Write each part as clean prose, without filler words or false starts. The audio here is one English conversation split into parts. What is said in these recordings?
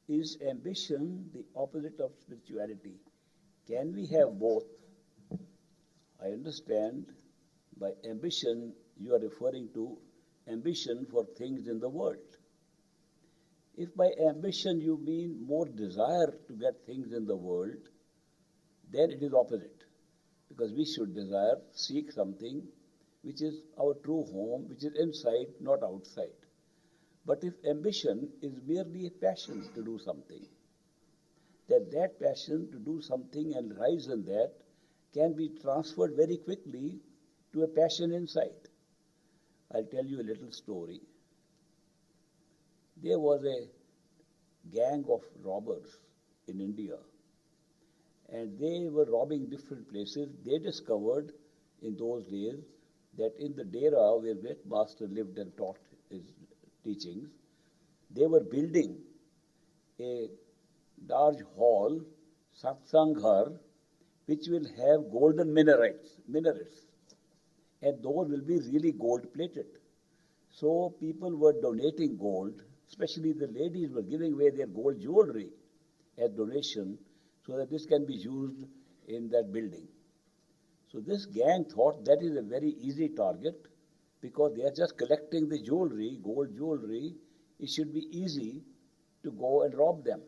Is ambition the opposite of spirituality? Can we have both? I understand by ambition you are referring to ambition for things in the world. If by ambition you mean more desire to get things in the world, then it is opposite. Because we should desire, seek something which is our true home, which is inside, not outside. But if ambition is merely a passion to do something, then that passion to do something and rise in that can be transferred very quickly to a passion inside. I'll tell you a little story. There was a gang of robbers in India, and they were robbing different places. They discovered in those days that in the Dera where Great Master lived and taught his teachings, they were building a large hall, satsang ghar, which will have golden minarets, and those will be really gold-plated. So people were donating gold, especially the ladies were giving away their gold jewelry as donation so that this can be used in that building. So this gang thought that is a very easy target because they are just collecting the jewelry, gold jewelry. It should be easy to go and rob them.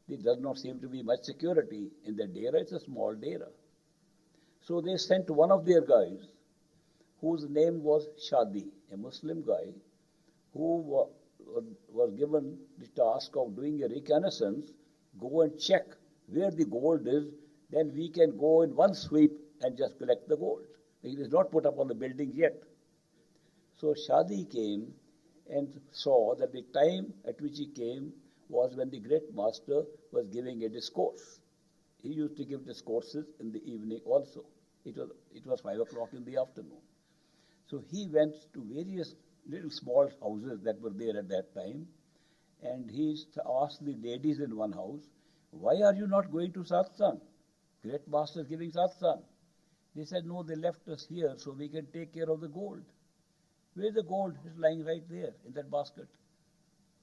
There does not seem to be much security in the Dera. It's a small Dera. So they sent one of their guys, whose name was Shadi, a Muslim guy, who was given the task of doing a reconnaissance, go and check where the gold is, then we can go in one sweep and just collect the gold. It is not put up on the building yet. So Shadi came and saw that the time at which he came was when the Great Master was giving a discourse. He used to give discourses in the evening also. It was 5 o'clock in the afternoon. So he went to various little small houses that were there at that time, and he asked the ladies in one house, "Why are you not going to satsang? Great Master is giving satsang." They said, "No, they left us here so we can take care of the gold." "Where is the gold?" "It's lying right there in that basket."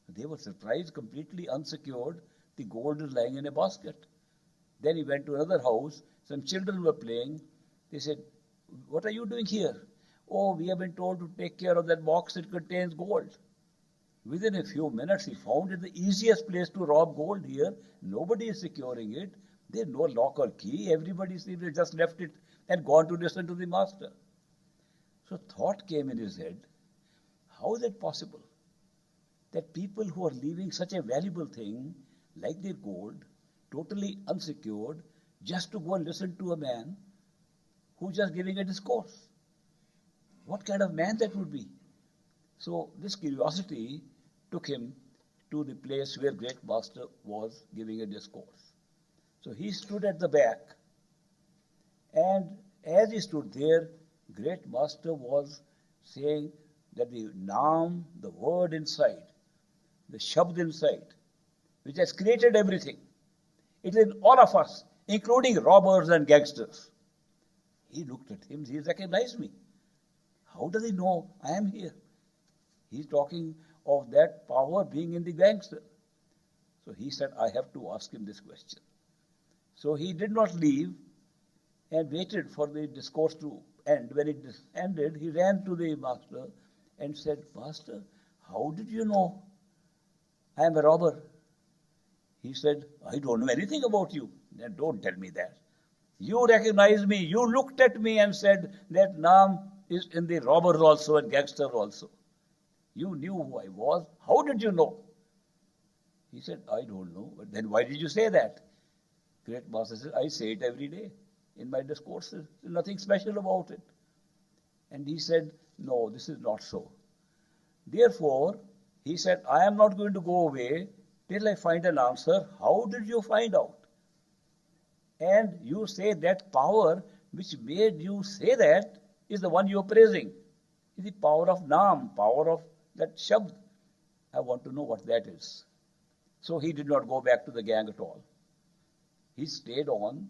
They were surprised, completely unsecured. The gold is lying in a basket. Then he went to another house. Some children were playing. They said, "What are you doing here?" "Oh, we have been told to take care of that box. It contains gold." Within a few minutes, he found it the easiest place to rob gold here. Nobody is securing it. There's no lock or key. Everybody seems to have just left it and gone to listen to the master. So thought came in his head, how is it possible that people who are leaving such a valuable thing like their gold, totally unsecured, just to go and listen to a man who's just giving a discourse? What kind of man that would be? So this curiosity took him to the place where Great Master was giving a discourse. So he stood at the back, and as he stood there, Great Master was saying that the Naam, the word inside, the Shabd inside, which has created everything, it is in all of us, including robbers and gangsters. He looked at him, he recognized me. How does he know I am here? He's talking of that power being in the gangster. So he said, I have to ask him this question. So he did not leave and waited for the discourse to end. When it ended, he ran to the master and said, "Master, how did you know I am a robber?" He said, "I don't know anything about you." "Then don't tell me that. You recognized me. You looked at me and said that Naam is in the robbers also and gangster also. You knew who I was. How did you know?" He said, "I don't know." "But then why did you say that?" Great Master said, "I say it every day in my discourses. There's nothing special about it." And he said, "No, this is not so. Therefore," he said, "I am not going to go away till I find an answer. How did you find out? And you say that power which made you say that is the one you are praising. Is the power of Naam, power of that Shabd. I want to know what that is." So he did not go back to the gang at all. He stayed on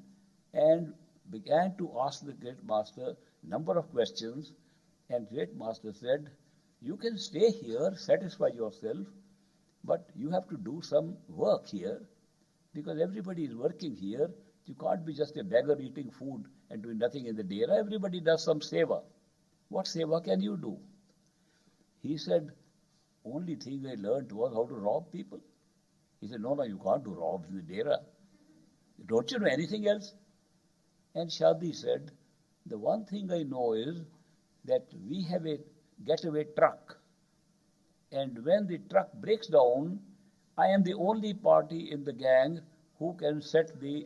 and began to ask the Great Master number of questions. And Great Master said, "You can stay here, satisfy yourself, but you have to do some work here because everybody is working here. You can't be just a beggar eating food and doing nothing in the dera. Everybody does some seva. What seva can you do? He said, only thing I learned was how to rob people. He said, no, you can't do robs in the dera. Don't you know anything else? And Shadi said, the one thing I know is that we have a getaway truck. And when the truck breaks down, I am the only party in the gang who can set the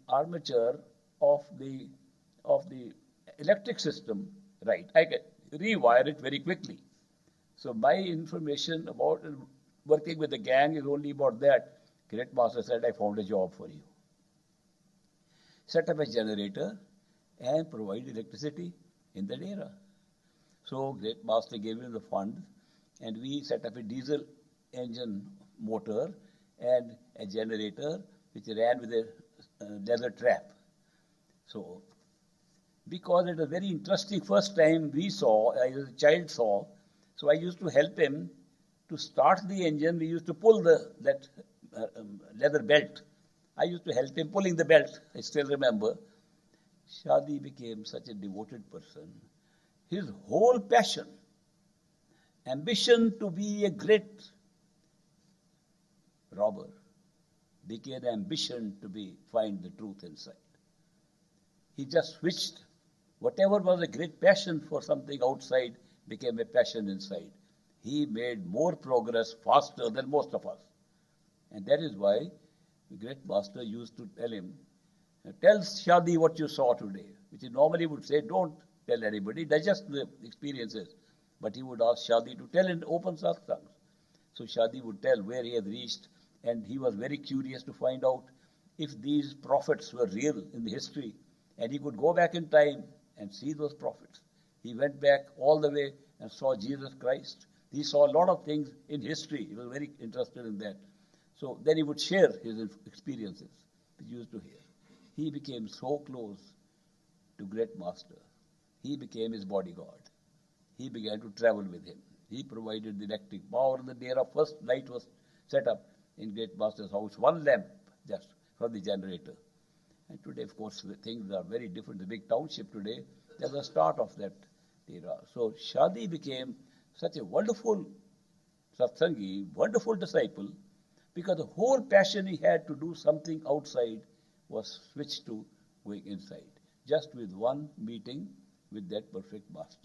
armature of the electric system right. I can rewire it very quickly. So my information about working with the gang is only about that. Great Master said, I found a job for you. Set up a generator and provide electricity in the dera. So Great Master gave him the funds, and we set up a diesel engine motor and a generator which ran with a leather trap. So, because it was very interesting, first time we saw, as a child saw, so I used to help him to start the engine. We used to pull that leather belt. I used to help him pulling the belt, I still remember. Shadi became such a devoted person. His whole passion, ambition to be a great robber, became ambition to find the truth inside. He just switched. Whatever was a great passion for something outside became a passion inside. He made more progress faster than most of us. And that is why the great master used to tell him, tell Shadi what you saw today, which he normally would say, don't tell anybody, digest the experiences. But he would ask Shadi to tell in open satsangs. So Shadi would tell where he had reached, and he was very curious to find out if these prophets were real in the history, and he could go back in time and see those prophets. He went back all the way and saw Jesus Christ. He saw a lot of things in history. He was very interested in that. So then he would share his experiences, which he used to hear. He became so close to Great Master. He became his bodyguard. He began to travel with him. He provided the electric power in the dera. First light was set up in Great Master's house, one lamp just from the generator. And today, of course, things are very different. The big township today, there's a start of that era. So Shadi became such a wonderful satsangi, wonderful disciple, because the whole passion he had to do something outside was switched to going inside, just with one meeting with that perfect master.